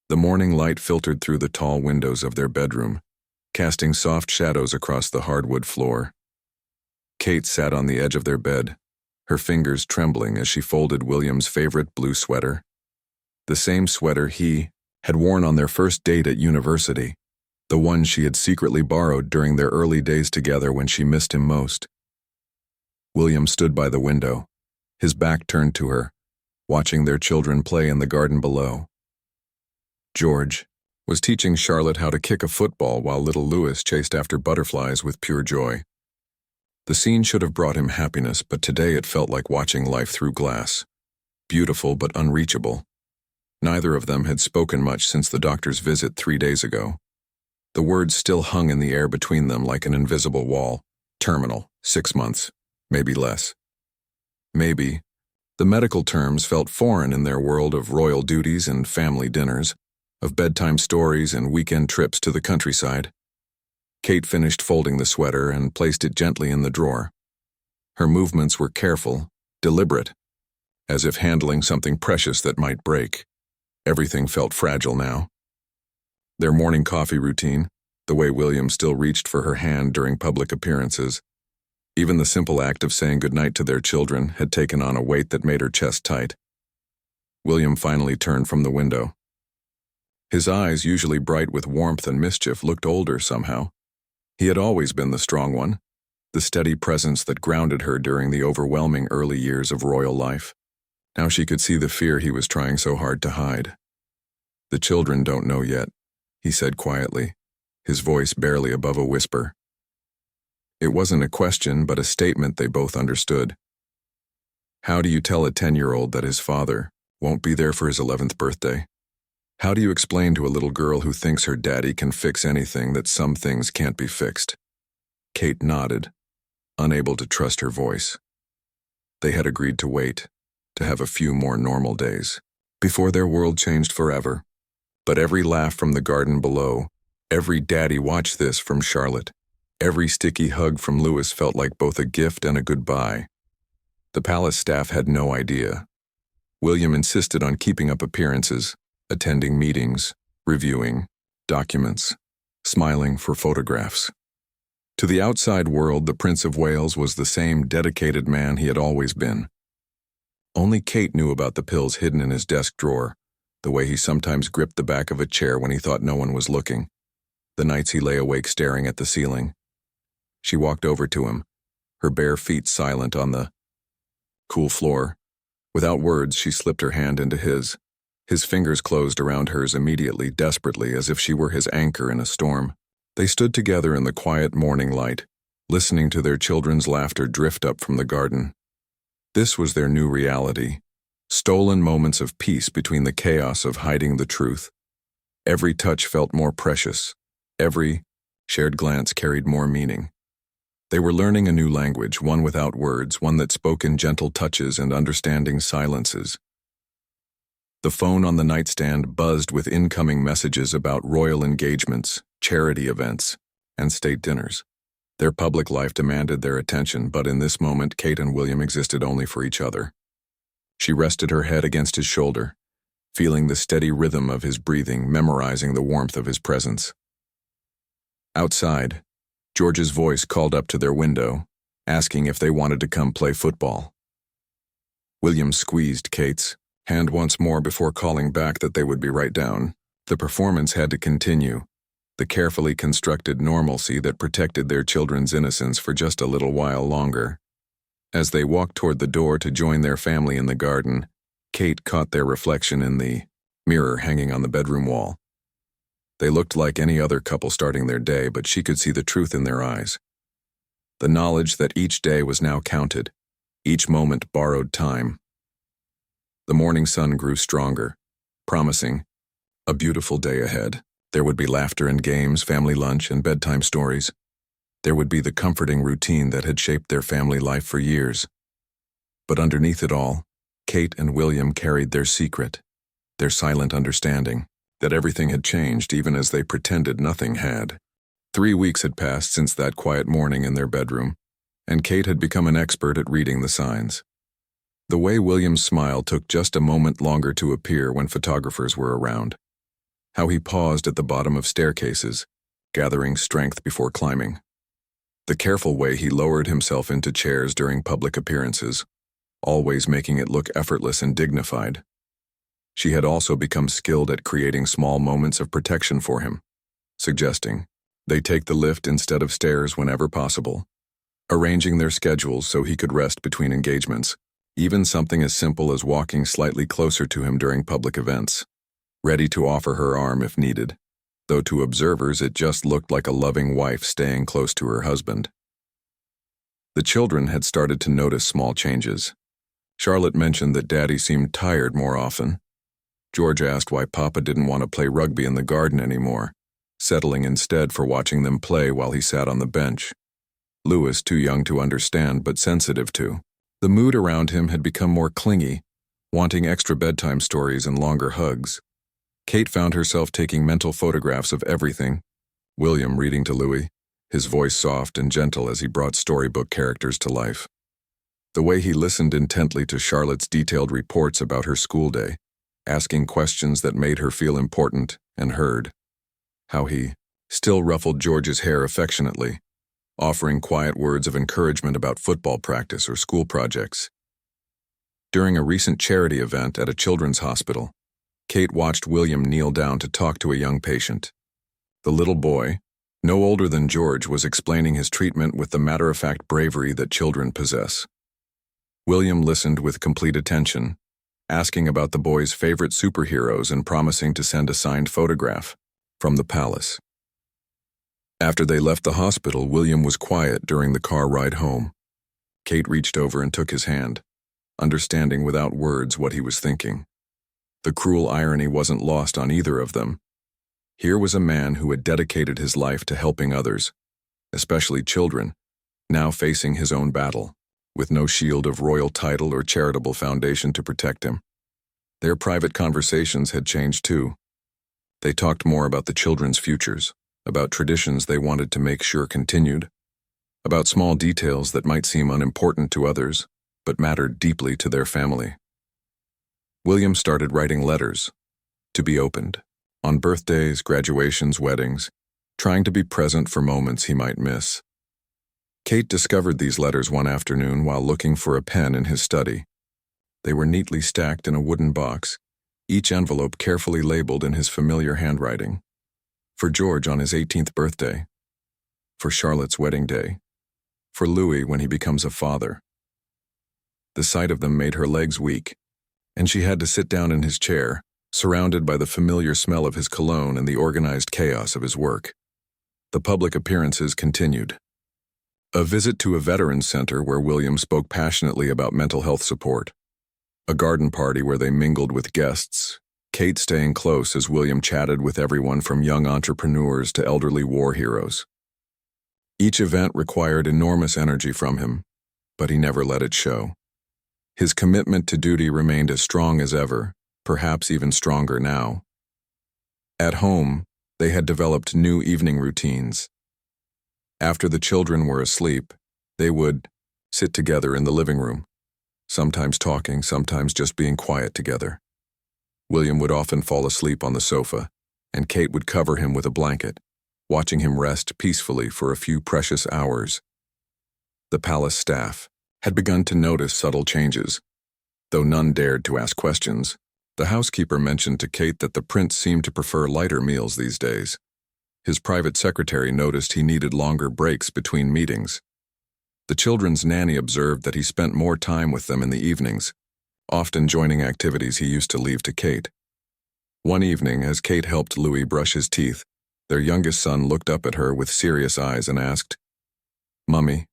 The morning light filtered through the tall windows of their bedroom, casting soft shadows across the hardwood floor. Kate sat on the edge of their bed, her fingers trembling as she folded William's favorite blue sweater. The same sweater he had worn on their first date at university, the one she had secretly borrowed during their early days together when she missed him most. William stood by the window, his back turned to her, watching their children play in the garden below. George was teaching Charlotte how to kick a football while little Louis chased after butterflies with pure joy. The scene should have brought him happiness, but today it felt like watching life through glass, beautiful but unreachable. Neither of them had spoken much since the doctor's visit 3 days ago. The words still hung in the air between them like an invisible wall. Terminal, 6 months, maybe less. Maybe. The medical terms felt foreign in their world of royal duties and family dinners, of bedtime stories and weekend trips to the countryside. Kate finished folding the sweater and placed it gently in the drawer. Her movements were careful, deliberate, as if handling something precious that might break. Everything felt fragile now. Their morning coffee routine, the way William still reached for her hand during public appearances, even the simple act of saying goodnight to their children had taken on a weight that made her chest tight. William finally turned from the window. His eyes, usually bright with warmth and mischief, looked older somehow. He had always been the strong one, the steady presence that grounded her during the overwhelming early years of royal life. Now she could see the fear he was trying so hard to hide. "The children don't know yet," he said quietly, his voice barely above a whisper. It wasn't a question, but a statement they both understood. How do you tell a 10-year-old that his father won't be there for his 11th birthday? How do you explain to a little girl who thinks her daddy can fix anything that some things can't be fixed? Kate nodded, unable to trust her voice. They had agreed to wait, to have a few more normal days, before their world changed forever. But every laugh from the garden below, every "Daddy, watch this" from Charlotte, every sticky hug from Louis felt like both a gift and a goodbye. The palace staff had no idea. William insisted on keeping up appearances, attending meetings, reviewing documents, smiling for photographs. To the outside world, the Prince of Wales was the same dedicated man he had always been. Only Kate knew about the pills hidden in his desk drawer, the way he sometimes gripped the back of a chair when he thought no one was looking, the nights he lay awake staring at the ceiling. She walked over to him, her bare feet silent on the cool floor. Without words, she slipped her hand into his. His fingers closed around hers immediately, desperately, as if she were his anchor in a storm. They stood together in the quiet morning light, listening to their children's laughter drift up from the garden. This was their new reality, stolen moments of peace between the chaos of hiding the truth. Every touch felt more precious. Every shared glance carried more meaning. They were learning a new language, one without words, one that spoke in gentle touches and understanding silences. The phone on the nightstand buzzed with incoming messages about royal engagements, charity events, and state dinners. Their public life demanded their attention, but in this moment, Kate and William existed only for each other. She rested her head against his shoulder, feeling the steady rhythm of his breathing, memorizing the warmth of his presence. Outside, George's voice called up to their window, asking if they wanted to come play football. William squeezed Kate's hand once more before calling back that they would be right down. The performance had to continue, the carefully constructed normalcy that protected their children's innocence for just a little while longer. As they walked toward the door to join their family in the garden, Kate caught their reflection in the mirror hanging on the bedroom wall. They looked like any other couple starting their day, but she could see the truth in their eyes. The knowledge that each day was now counted, each moment borrowed time. The morning sun grew stronger, promising a beautiful day ahead. There would be laughter and games, family lunch, and bedtime stories. There would be the comforting routine that had shaped their family life for years. But underneath it all, Kate and William carried their secret, their silent understanding, that everything had changed even as they pretended nothing had. 3 weeks had passed since that quiet morning in their bedroom, and Kate had become an expert at reading the signs. The way William's smile took just a moment longer to appear when photographers were around. how he paused at the bottom of staircases, gathering strength before climbing. The careful way he lowered himself into chairs during public appearances, always making it look effortless and dignified. She had also become skilled at creating small moments of protection for him, suggesting they take the lift instead of stairs whenever possible, arranging their schedules so he could rest between engagements, even something as simple as walking slightly closer to him during public events, ready to offer her arm if needed, though to observers it just looked like a loving wife staying close to her husband. The children had started to notice small changes. Charlotte mentioned that Daddy seemed tired more often. George asked why Papa didn't want to play rugby in the garden anymore, settling instead for watching them play while he sat on the bench. Louis, too young to understand but sensitive to. The mood around him had become more clingy, wanting extra bedtime stories and longer hugs. Kate found herself taking mental photographs of everything. William reading to Louis, his voice soft and gentle as he brought storybook characters to life. The way he listened intently to Charlotte's detailed reports about her school day, asking questions that made her feel important and heard. How he still ruffled George's hair affectionately, offering quiet words of encouragement about football practice or school projects. During a recent charity event at a children's hospital, Kate watched William kneel down to talk to a young patient. The little boy, no older than George, was explaining his treatment with the matter-of-fact bravery that children possess. William listened with complete attention, asking about the boy's favorite superheroes and promising to send a signed photograph from the palace. After they left the hospital, William was quiet during the car ride home. Kate reached over and took his hand, understanding without words what he was thinking. The cruel irony wasn't lost on either of them. Here was a man who had dedicated his life to helping others, especially children, now facing his own battle, with no shield of royal title or charitable foundation to protect him. Their private conversations had changed too. They talked more about the children's futures, about traditions they wanted to make sure continued, about small details that might seem unimportant to others, but mattered deeply to their family. William started writing letters, to be opened, on birthdays, graduations, weddings, trying to be present for moments he might miss. Kate discovered these letters one afternoon while looking for a pen in his study. They were neatly stacked in a wooden box, each envelope carefully labeled in his familiar handwriting. For George on his 18th birthday. For Charlotte's wedding day. For Louis when he becomes a father. The sight of them made her legs weak, and she had to sit down in his chair, surrounded by the familiar smell of his cologne and the organized chaos of his work. The public appearances continued. A visit to a veterans center where William spoke passionately about mental health support. A garden party where they mingled with guests, Kate staying close as William chatted with everyone from young entrepreneurs to elderly war heroes. Each event required enormous energy from him, but he never let it show. His commitment to duty remained as strong as ever, perhaps even stronger now. At home, they had developed new evening routines. After the children were asleep, they would sit together in the living room, sometimes talking, sometimes just being quiet together. William would often fall asleep on the sofa, and Kate would cover him with a blanket, watching him rest peacefully for a few precious hours. The palace staff had begun to notice subtle changes. Though none dared to ask questions, the housekeeper mentioned to Kate that the prince seemed to prefer lighter meals these days. His private secretary noticed he needed longer breaks between meetings. The children's nanny observed that he spent more time with them in the evenings, often joining activities he used to leave to Kate. One evening, as Kate helped Louis brush his teeth, their youngest son looked up at her with serious eyes and asked, "Mummy,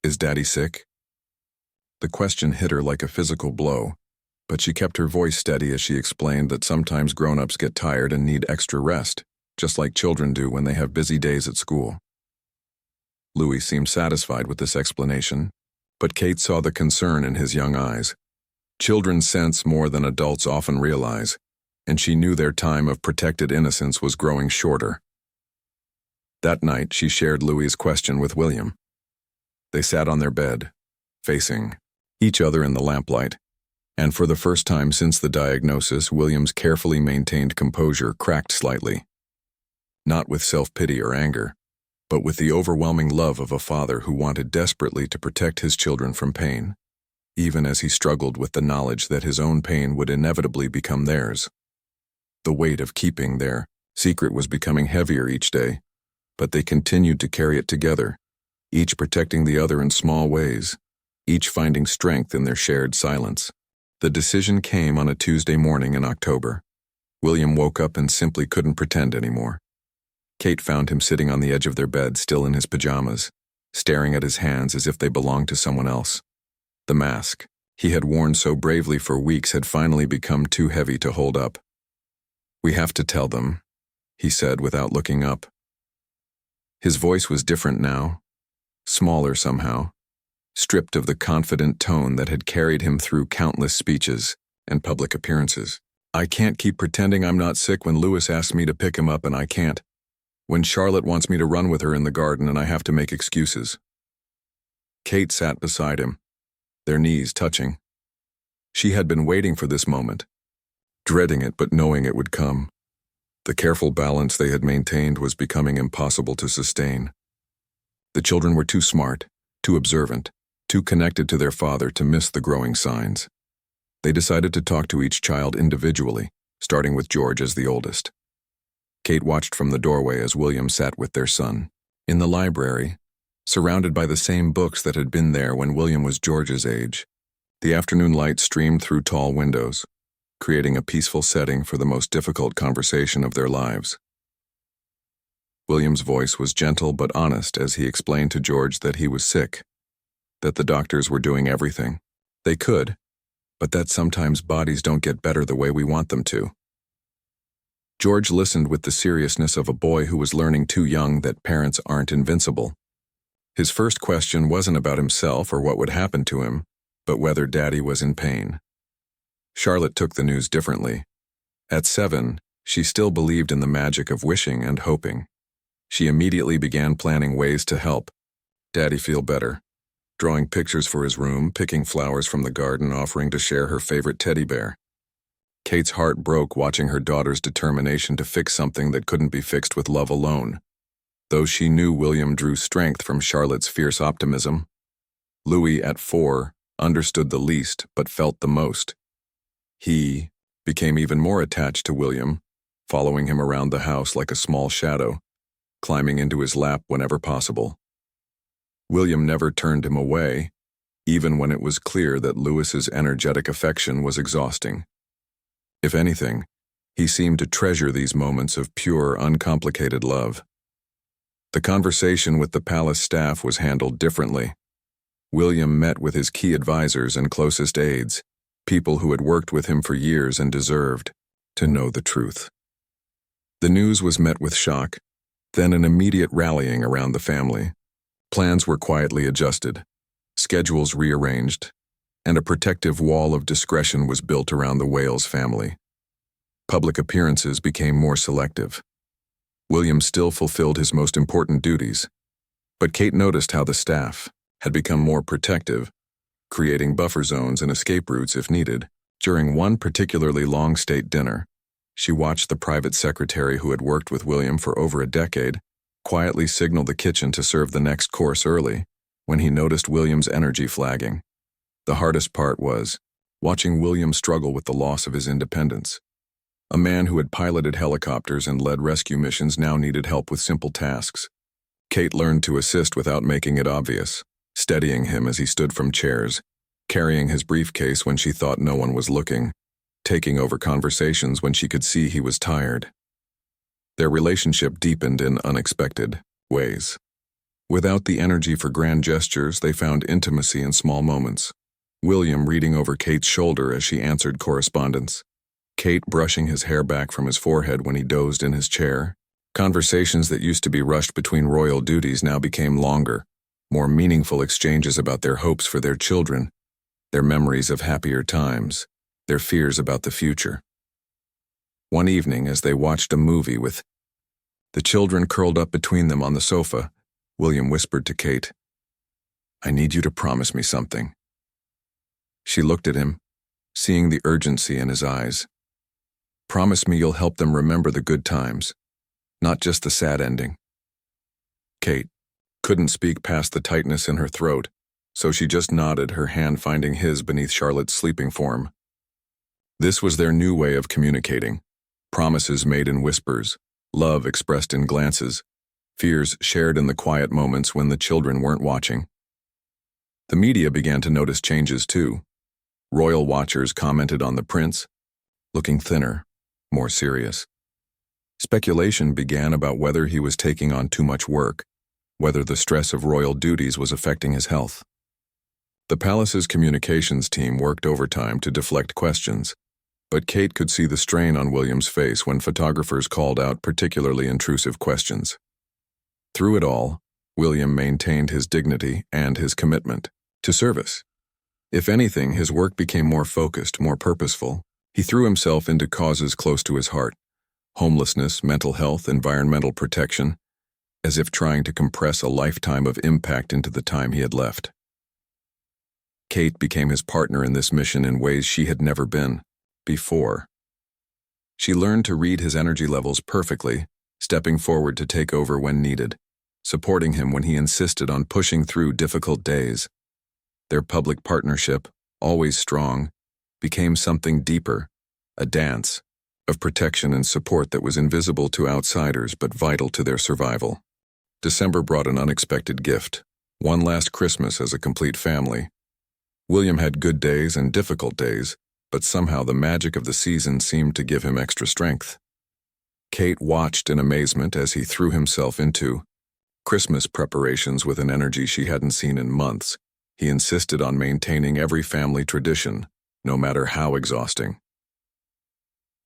is Daddy sick?" The question hit her like a physical blow, but she kept her voice steady as she explained that sometimes grown-ups get tired and need extra rest, just like children do when they have busy days at school. Louis seemed satisfied with this explanation, but Kate saw the concern in his young eyes. Children sense more than adults often realize, and she knew their time of protected innocence was growing shorter. That night, she shared Louis's question with William. They sat on their bed, facing each other in the lamplight, And for the first time since the diagnosis, William's carefully maintained composure cracked slightly. Not with self-pity or anger, but with the overwhelming love of a father who wanted desperately to protect his children from pain, even as he struggled with the knowledge that his own pain would inevitably become theirs. The weight of keeping their secret was becoming heavier each day, but they continued to carry it together, each protecting the other in small ways, each finding strength in their shared silence. The decision came on a Tuesday morning in October. William woke up and simply couldn't pretend anymore. Kate found him sitting on the edge of their bed, still in his pajamas, staring at his hands as if they belonged to someone else. The mask he had worn so bravely for weeks had finally become too heavy to hold up. "We have to tell them," he said without looking up. His voice was different now, smaller somehow, stripped of the confident tone that had carried him through countless speeches and public appearances. "I can't keep pretending I'm not sick when Lewis asks me to pick him up and I can't. When Charlotte wants me to run with her in the garden and I have to make excuses." Kate sat beside him, their knees touching. She had been waiting for this moment, dreading it but knowing it would come. The careful balance they had maintained was becoming impossible to sustain. The children were too smart, too observant, too connected to their father to miss the growing signs. They decided to talk to each child individually, starting with George as the oldest. Kate watched from the doorway as William sat with their son. In the library, surrounded by the same books that had been there when William was George's age, the afternoon light streamed through tall windows, creating a peaceful setting for the most difficult conversation of their lives. William's voice was gentle but honest as he explained to George that he was sick, that the doctors were doing everything they could, but that sometimes bodies don't get better the way we want them to. George listened with the seriousness of a boy who was learning too young that parents aren't invincible. His first question wasn't about himself or what would happen to him, but whether Daddy was in pain. Charlotte took the news differently. At 7, she still believed in the magic of wishing and hoping. She immediately began planning ways to help Daddy feel better, drawing pictures for his room, picking flowers from the garden, offering to share her favorite teddy bear. Kate's heart broke watching her daughter's determination to fix something that couldn't be fixed with love alone. Though she knew William drew strength from Charlotte's fierce optimism, Louis, at 4, understood the least but felt the most. He became even more attached to William, following him around the house like a small shadow, climbing into his lap whenever possible. William never turned him away, even when it was clear that Louis's energetic affection was exhausting. If anything, he seemed to treasure these moments of pure, uncomplicated love. The conversation with the palace staff was handled differently. William met with his key advisors and closest aides, people who had worked with him for years and deserved to know the truth. The news was met with shock, then an immediate rallying around the family. Plans were quietly adjusted, schedules rearranged, and a protective wall of discretion was built around the Wales family. Public appearances became more selective. William still fulfilled his most important duties, but Kate noticed how the staff had become more protective, creating buffer zones and escape routes if needed. During one particularly long state dinner, she watched the private secretary who had worked with William for over a decade quietly signal the kitchen to serve the next course early when he noticed William's energy flagging. The hardest part was watching William struggle with the loss of his independence. A man who had piloted helicopters and led rescue missions now needed help with simple tasks. Kate learned to assist without making it obvious, steadying him as he stood from chairs, carrying his briefcase when she thought no one was looking, taking over conversations when she could see he was tired. Their relationship deepened in unexpected ways. Without the energy for grand gestures, they found intimacy in small moments. William reading over Kate's shoulder as she answered correspondence. Kate brushing his hair back from his forehead when he dozed in his chair. Conversations that used to be rushed between royal duties now became longer, more meaningful exchanges about their hopes for their children, their memories of happier times, their fears about the future. One evening, as they watched a movie with the children curled up between them on the sofa, William whispered to Kate, "I need you to promise me something." She looked at him, seeing the urgency in his eyes. "Promise me you'll help them remember the good times, not just the sad ending." Kate couldn't speak past the tightness in her throat, so she just nodded, her hand finding his beneath Charlotte's sleeping form. This was their new way of communicating. Promises made in whispers, love expressed in glances, fears shared in the quiet moments when the children weren't watching. The media began to notice changes too. Royal watchers commented on the prince, looking thinner, more serious. Speculation began about whether he was taking on too much work, whether the stress of royal duties was affecting his health. The palace's communications team worked overtime to deflect questions, but Kate could see the strain on William's face when photographers called out particularly intrusive questions. Through it all, William maintained his dignity and his commitment to service. If anything, his work became more focused, more purposeful. He threw himself into causes close to his heart: homelessness, mental health, environmental protection, as if trying to compress a lifetime of impact into the time he had left. Kate became his partner in this mission in ways she had never been before. She learned to read his energy levels perfectly, stepping forward to take over when needed, supporting him when he insisted on pushing through difficult days. Their public partnership, always strong, became something deeper, a dance of protection and support that was invisible to outsiders but vital to their survival. December brought an unexpected gift, one last Christmas as a complete family. William had good days and difficult days, but somehow the magic of the season seemed to give him extra strength. Kate watched in amazement as he threw himself into Christmas preparations with an energy she hadn't seen in months. He insisted on maintaining every family tradition, no matter how exhausting.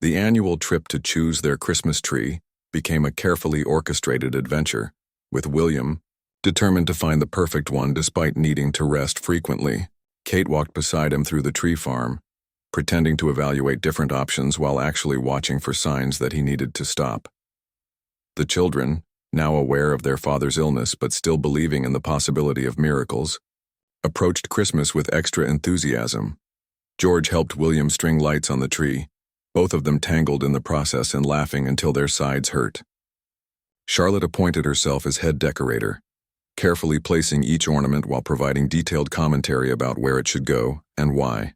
The annual trip to choose their Christmas tree became a carefully orchestrated adventure, with William determined to find the perfect one despite needing to rest frequently. Kate walked beside him through the tree farm, pretending to evaluate different options while actually watching for signs that he needed to stop. The children, now aware of their father's illness but still believing in the possibility of miracles, approached Christmas with extra enthusiasm. George helped William string lights on the tree, both of them tangled in the process and laughing until their sides hurt. Charlotte appointed herself as head decorator, carefully placing each ornament while providing detailed commentary about where it should go and why.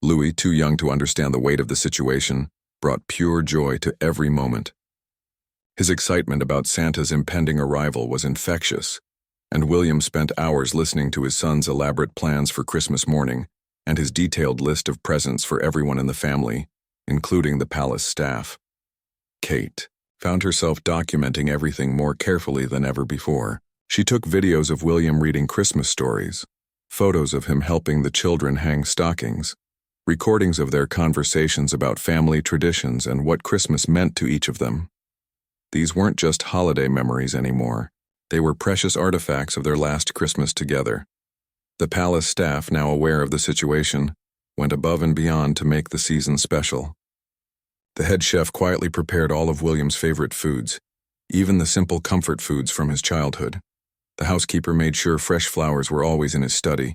Louis, too young to understand the weight of the situation, brought pure joy to every moment. His excitement about Santa's impending arrival was infectious, and William spent hours listening to his son's elaborate plans for Christmas morning and his detailed list of presents for everyone in the family, including the palace staff. Kate found herself documenting everything more carefully than ever before. She took videos of William reading Christmas stories, photos of him helping the children hang stockings, recordings of their conversations about family traditions and what Christmas meant to each of them. These weren't just holiday memories anymore. They were precious artifacts of their last Christmas together. The palace staff, now aware of the situation, went above and beyond to make the season special. The head chef quietly prepared all of William's favorite foods, even the simple comfort foods from his childhood. The housekeeper made sure fresh flowers were always in his study,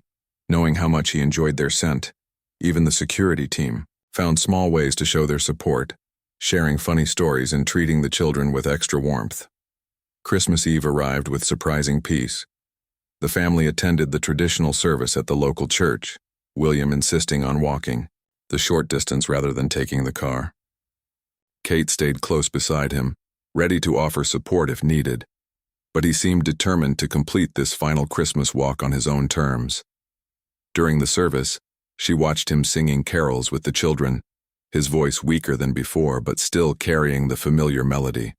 knowing how much he enjoyed their scent. Even the security team found small ways to show their support, sharing funny stories and treating the children with extra warmth. Christmas Eve arrived with surprising peace. The family attended the traditional service at the local church, William insisting on walking the short distance rather than taking the car. Kate stayed close beside him, ready to offer support if needed, but he seemed determined to complete this final Christmas walk on his own terms. During the service, she watched him singing carols with the children, his voice weaker than before but still carrying the familiar melody.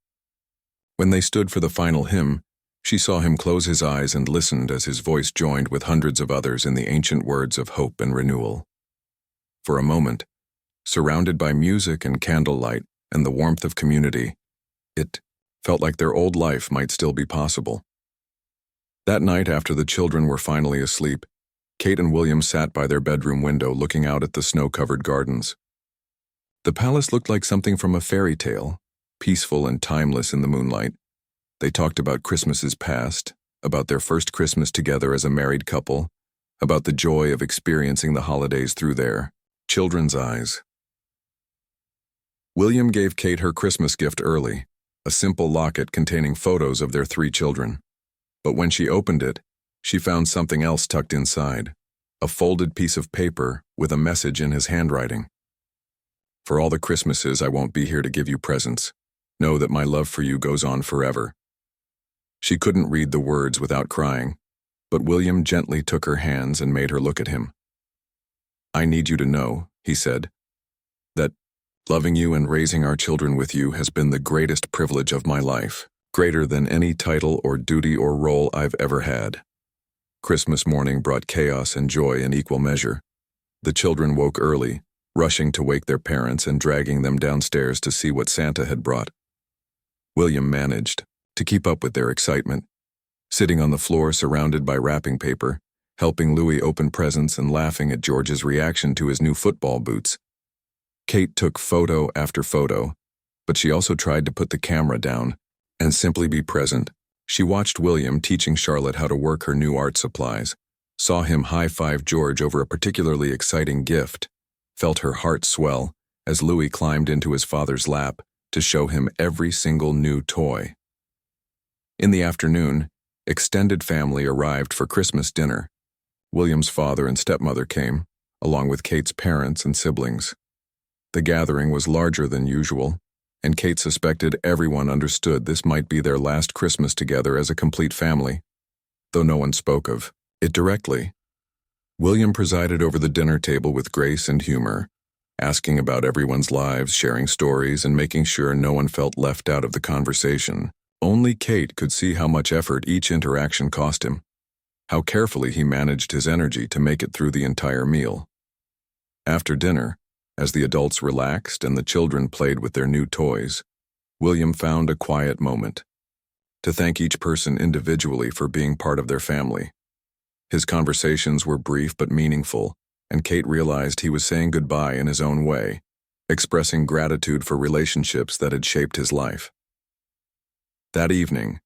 When they stood for the final hymn, she saw him close his eyes and listened as his voice joined with hundreds of others in the ancient words of hope and renewal. For a moment, surrounded by music and candlelight and the warmth of community, it felt like their old life might still be possible. That night, after the children were finally asleep, Kate and William sat by their bedroom window looking out at the snow-covered gardens. The palace looked like something from a fairy tale, peaceful and timeless in the moonlight. They talked about Christmases past, about their first Christmas together as a married couple, about the joy of experiencing the holidays through their Children's eyes. William gave Kate her Christmas gift early, a simple locket containing photos of their 3 children. But when she opened it, she found something else tucked inside, a folded piece of paper with a message in his handwriting. For all the Christmases I won't be here to give you presents, know that my love for you goes on forever. She couldn't read the words without crying, but William gently took her hands and made her look at him. I need you to know, he said, that loving you and raising our children with you has been the greatest privilege of my life, greater than any title or duty or role I've ever had. Christmas morning brought chaos and joy in equal measure. The children woke early, rushing to wake their parents and dragging them downstairs to see what Santa had brought. William managed to keep up with their excitement, sitting on the floor surrounded by wrapping paper, helping Louis open presents and laughing at George's reaction to his new football boots. Kate took photo after photo, but she also tried to put the camera down and simply be present. She watched William teaching Charlotte how to work her new art supplies, saw him high-five George over a particularly exciting gift, felt her heart swell as Louis climbed into his father's lap to show him every single new toy. In the afternoon, extended family arrived for Christmas dinner. William's father and stepmother came, along with Kate's parents and siblings. The gathering was larger than usual, and Kate suspected everyone understood this might be their last Christmas together as a complete family, though no one spoke of it directly. William presided over the dinner table with grace and humor, asking about everyone's lives, sharing stories, and making sure no one felt left out of the conversation. Only Kate could see how much effort each interaction cost him, how carefully he managed his energy to make it through the entire meal. After dinner, as the adults relaxed and the children played with their new toys, William found a quiet moment to thank each person individually for being part of their family. His conversations were brief but meaningful, and Kate realized he was saying goodbye in his own way, expressing gratitude for relationships that had shaped his life. That evening,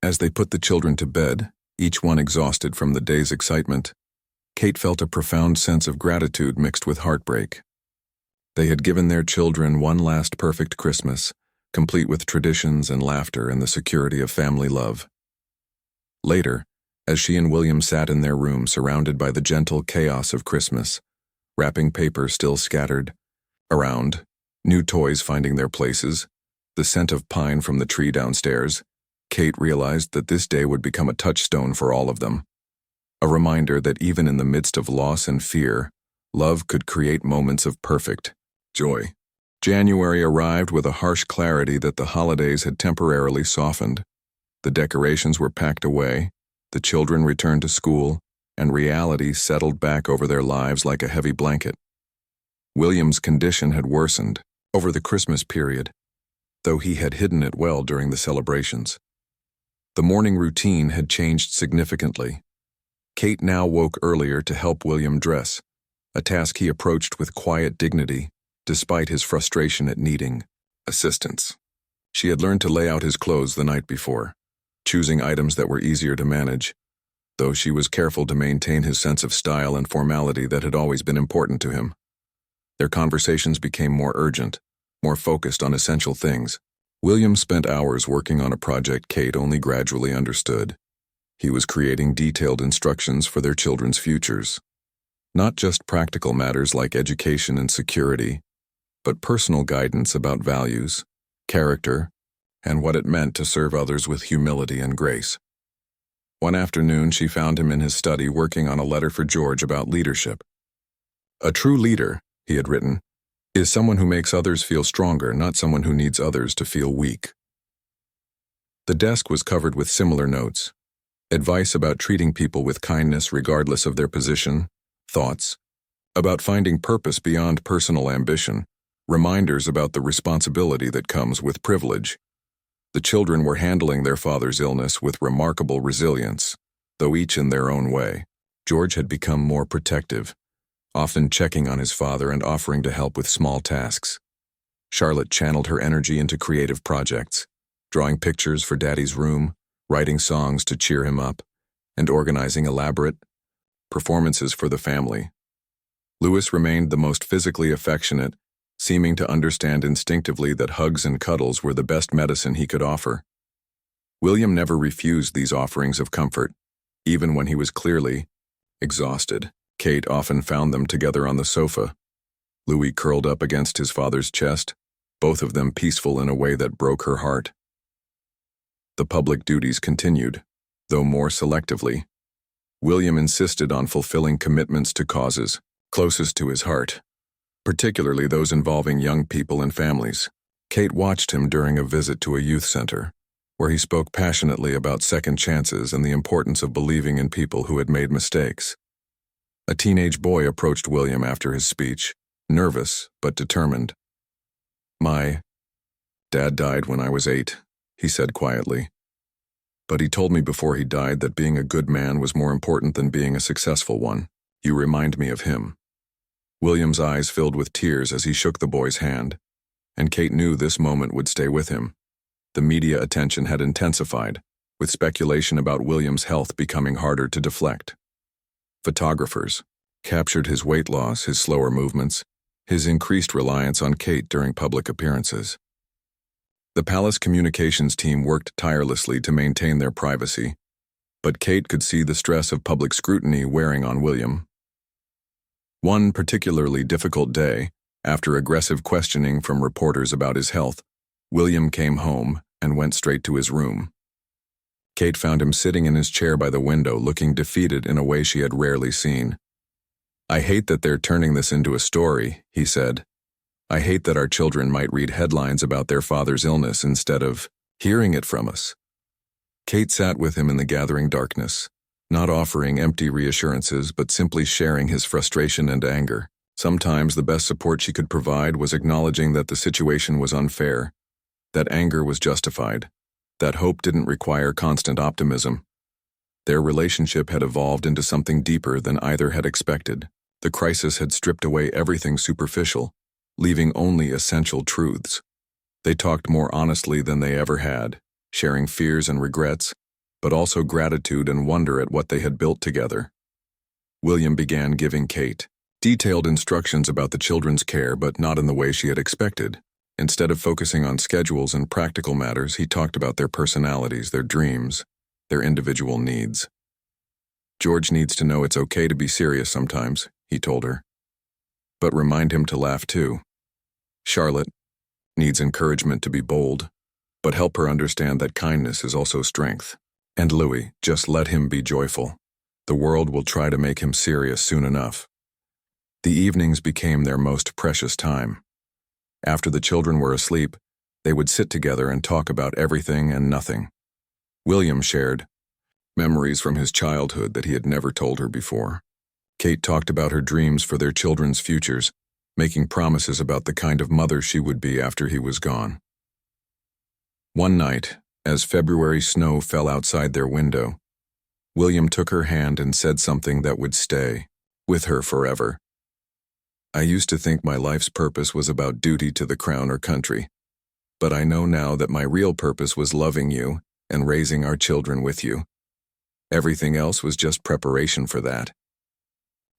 as they put the children to bed, each one exhausted from the day's excitement, Kate felt a profound sense of gratitude mixed with heartbreak. They had given their children one last perfect Christmas, complete with traditions and laughter and the security of family love. Later, as she and William sat in their room surrounded by the gentle chaos of Christmas, wrapping paper still scattered around, new toys finding their places, the scent of pine from the tree downstairs, Kate realized that this day would become a touchstone for all of them. A reminder that even in the midst of loss and fear, love could create moments of perfect joy. January arrived with a harsh clarity that the holidays had temporarily softened. The decorations were packed away, the children returned to school, and reality settled back over their lives like a heavy blanket. William's condition had worsened over the Christmas period, though he had hidden it well during the celebrations. The morning routine had changed significantly. Kate now woke earlier to help William dress, a task he approached with quiet dignity, despite his frustration at needing assistance. She had learned to lay out his clothes the night before, choosing items that were easier to manage, though she was careful to maintain his sense of style and formality that had always been important to him. Their conversations became more urgent, more focused on essential things. William spent hours working on a project Kate only gradually understood. He was creating detailed instructions for their children's futures. Not just practical matters like education and security, but personal guidance about values, character, and what it meant to serve others with humility and grace. One afternoon, she found him in his study working on a letter for George about leadership. A true leader, he had written, is someone who makes others feel stronger, not someone who needs others to feel weak. The desk was covered with similar notes, advice about treating people with kindness regardless of their position, thoughts about finding purpose beyond personal ambition, reminders about the responsibility that comes with privilege. The children were handling their father's illness with remarkable resilience, though each in their own way. George had become more protective, often checking on his father and offering to help with small tasks. Charlotte channeled her energy into creative projects, drawing pictures for Daddy's room, writing songs to cheer him up, and organizing elaborate performances for the family. Louis remained the most physically affectionate, seeming to understand instinctively that hugs and cuddles were the best medicine he could offer. William never refused these offerings of comfort, even when he was clearly exhausted. Kate often found them together on the sofa, Louis curled up against his father's chest, both of them peaceful in a way that broke her heart. The public duties continued, though more selectively. William insisted on fulfilling commitments to causes closest to his heart, particularly those involving young people and families. Kate watched him during a visit to a youth center, where he spoke passionately about second chances and the importance of believing in people who had made mistakes. A teenage boy approached William after his speech, nervous but determined. "My dad died when I was 8, he said quietly. But he told me before he died that being a good man was more important than being a successful one. You remind me of him." William's eyes filled with tears as he shook the boy's hand, and Kate knew this moment would stay with him. The media attention had intensified, with speculation about William's health becoming harder to deflect. Photographers captured his weight loss, his slower movements, his increased reliance on Kate during public appearances. The palace communications team worked tirelessly to maintain their privacy, but Kate could see the stress of public scrutiny wearing on William. One particularly difficult day, after aggressive questioning from reporters about his health, William came home and went straight to his room. Kate found him sitting in his chair by the window, looking defeated in a way she had rarely seen. "I hate that they're turning this into a story," he said. "I hate that our children might read headlines about their father's illness instead of hearing it from us." Kate sat with him in the gathering darkness, not offering empty reassurances but simply sharing his frustration and anger. Sometimes the best support she could provide was acknowledging that the situation was unfair, that anger was justified, that hope didn't require constant optimism. Their relationship had evolved into something deeper than either had expected. The crisis had stripped away everything superficial, leaving only essential truths. They talked more honestly than they ever had, sharing fears and regrets, but also gratitude and wonder at what they had built together. William began giving Kate detailed instructions about the children's care, but not in the way she had expected. Instead of focusing on schedules and practical matters, he talked about their personalities, their dreams, their individual needs. "George needs to know it's okay to be serious sometimes," he told her. "But remind him to laugh too. Charlotte needs encouragement to be bold, but help her understand that kindness is also strength. And Louis, just let him be joyful. The world will try to make him serious soon enough." The evenings became their most precious time. After the children were asleep, they would sit together and talk about everything and nothing. William shared memories from his childhood that he had never told her before. Kate talked about her dreams for their children's futures, making promises about the kind of mother she would be after he was gone. One night, as February snow fell outside their window, William took her hand and said something that would stay with her forever. "I used to think my life's purpose was about duty to the crown or country, but I know now that my real purpose was loving you and raising our children with you. Everything else was just preparation for that."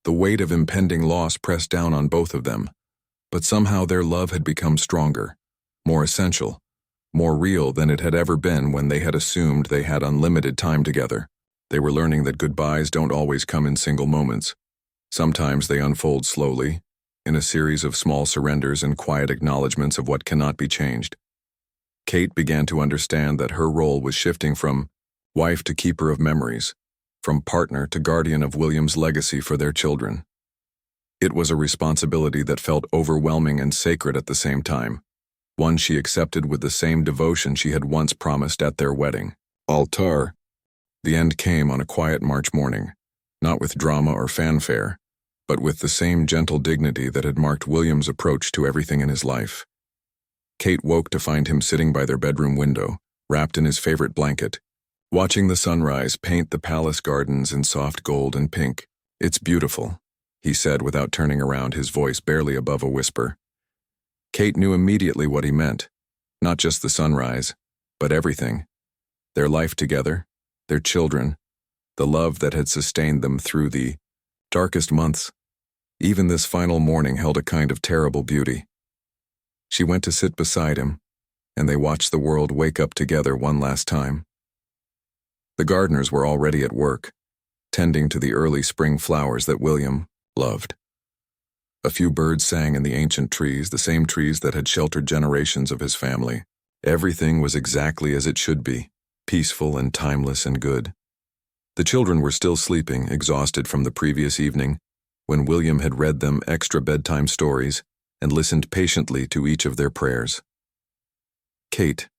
The weight of impending loss pressed down on both of them, but somehow their love had become stronger, more essential, more real than it had ever been when they had assumed they had unlimited time together. They were learning that goodbyes don't always come in single moments. Sometimes they unfold slowly, in a series of small surrenders and quiet acknowledgments of what cannot be changed. Kate began to understand that her role was shifting from wife to keeper of memories, from partner to guardian of William's legacy for their children. It was a responsibility that felt overwhelming and sacred at the same time, one she accepted with the same devotion she had once promised at their wedding altar. The end came on a quiet March morning, not with drama or fanfare, but with the same gentle dignity that had marked William's approach to everything in his life. Kate woke to find him sitting by their bedroom window, wrapped in his favorite blanket, watching the sunrise paint the palace gardens in soft gold and pink. "It's beautiful," he said without turning around, his voice barely above a whisper. Kate knew immediately what he meant, not just the sunrise, but everything. Their life together, their children, the love that had sustained them through the darkest months. Even this final morning held a kind of terrible beauty. She went to sit beside him, and they watched the world wake up together one last time. The gardeners were already at work, tending to the early spring flowers that William loved. A few birds sang in the ancient trees, the same trees that had sheltered generations of his family. Everything was exactly as it should be, peaceful and timeless and good. The children were still sleeping, exhausted from the previous evening, when William had read them extra bedtime stories and listened patiently to each of their prayers. Kate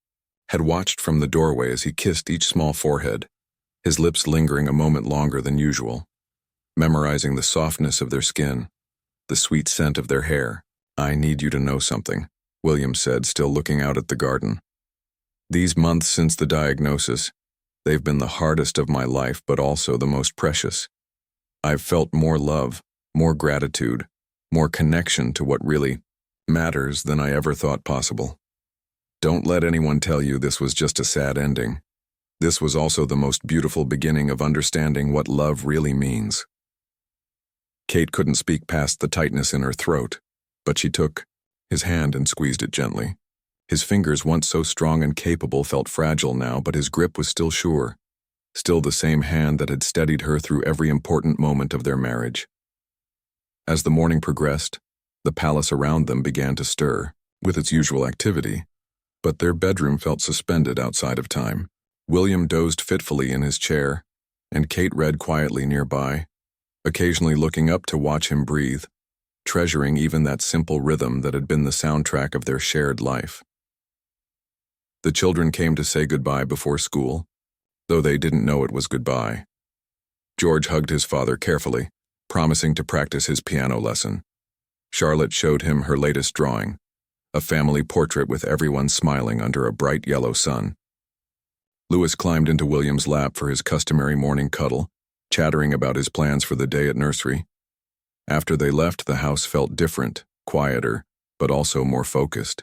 had watched from the doorway as he kissed each small forehead, his lips lingering a moment longer than usual, memorizing the softness of their skin, the sweet scent of their hair. "I need you to know something," William said, still looking out at the garden. "These months since the diagnosis, they've been the hardest of my life, but also the most precious. I've felt more love, more gratitude, more connection to what really matters than I ever thought possible. Don't let anyone tell you this was just a sad ending. This was also the most beautiful beginning of understanding what love really means." Kate couldn't speak past the tightness in her throat, but she took his hand and squeezed it gently. His fingers, once so strong and capable, felt fragile now, but his grip was still sure, still the same hand that had steadied her through every important moment of their marriage. As the morning progressed, the palace around them began to stir with its usual activity, but their bedroom felt suspended outside of time. William dozed fitfully in his chair, and Kate read quietly nearby, occasionally looking up to watch him breathe, treasuring even that simple rhythm that had been the soundtrack of their shared life. The children came to say goodbye before school, though they didn't know it was goodbye. George hugged his father carefully, promising to practice his piano lesson. Charlotte showed him her latest drawing, a family portrait with everyone smiling under a bright yellow sun. Louis climbed into William's lap for his customary morning cuddle, chattering about his plans for the day at nursery. After they left, the house felt different, quieter, but also more focused.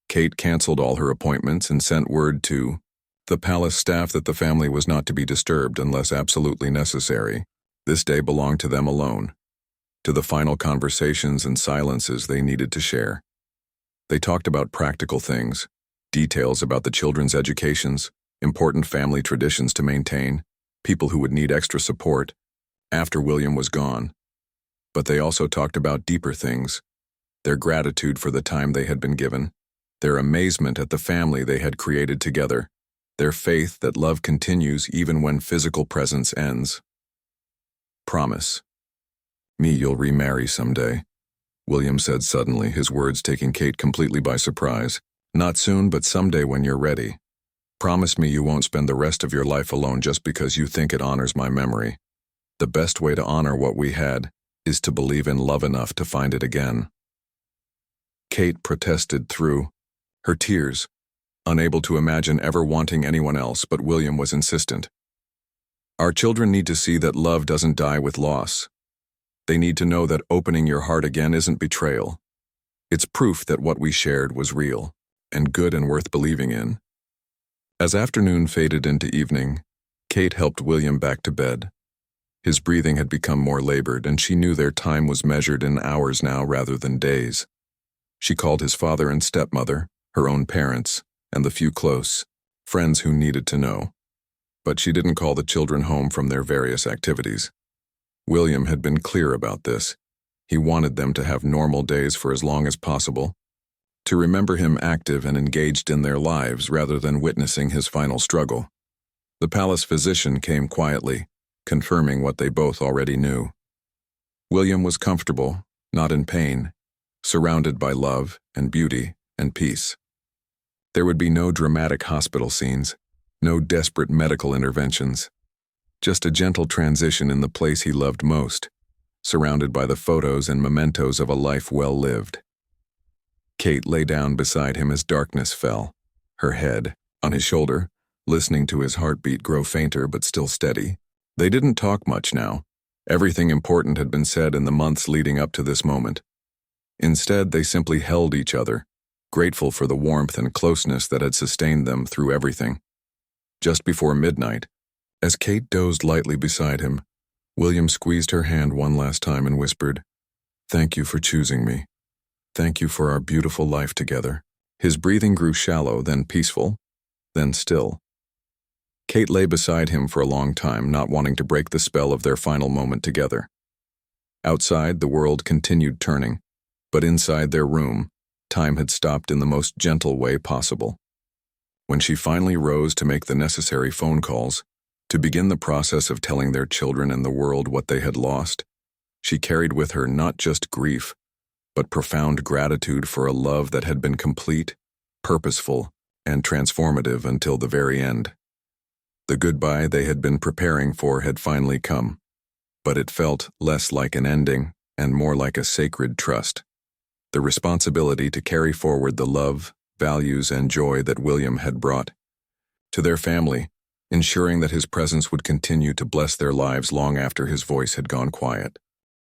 Kate canceled all her appointments and sent word to the palace staff that the family was not to be disturbed unless absolutely necessary. This day belonged to them alone, to the final conversations and silences they needed to share. They talked about practical things, details about the children's educations, important family traditions to maintain, people who would need extra support after William was gone. But they also talked about deeper things, their gratitude for the time they had been given, their amazement at the family they had created together, their faith that love continues even when physical presence ends. "Promise me you'll remarry someday," William said suddenly, his words taking Kate completely by surprise. "Not soon, but someday when you're ready. Promise me you won't spend the rest of your life alone just because you think it honors my memory. The best way to honor what we had is to believe in love enough to find it again." Kate protested through her tears, unable to imagine ever wanting anyone else, but William was insistent. "Our children need to see that love doesn't die with loss. They need to know that opening your heart again isn't betrayal. It's proof that what we shared was real, and good and worth believing in." As afternoon faded into evening, Kate helped William back to bed. His breathing had become more labored, and she knew their time was measured in hours now rather than days. She called his father and stepmother, her own parents, and the few close friends who needed to know. But she didn't call the children home from their various activities. William had been clear about this. He wanted them to have normal days for as long as possible, to remember him active and engaged in their lives rather than witnessing his final struggle. The palace physician came quietly, confirming what they both already knew. William was comfortable, not in pain, surrounded by love and beauty and peace. There would be no dramatic hospital scenes, no desperate medical interventions, just a gentle transition in the place he loved most, surrounded by the photos and mementos of a life well lived. Kate lay down beside him as darkness fell, her head on his shoulder, listening to his heartbeat grow fainter but still steady. They didn't talk much now. Everything important had been said in the months leading up to this moment. Instead, they simply held each other, grateful for the warmth and closeness that had sustained them through everything. Just before midnight, as Kate dozed lightly beside him, William squeezed her hand one last time and whispered, Thank you for choosing me. Thank you for our beautiful life together. His breathing grew shallow, then peaceful, then still. Kate lay beside him for a long time, not wanting to break the spell of their final moment together. Outside, the world continued turning, but inside their room, time had stopped in the most gentle way possible. When she finally rose to make the necessary phone calls, to begin the process of telling their children and the world what they had lost, she carried with her not just grief, but profound gratitude for a love that had been complete, purposeful, and transformative until the very end. The goodbye they had been preparing for had finally come, but it felt less like an ending and more like a sacred trust. The responsibility to carry forward the love, values, and joy that William had brought to their family, ensuring that his presence would continue to bless their lives long after his voice had gone quiet.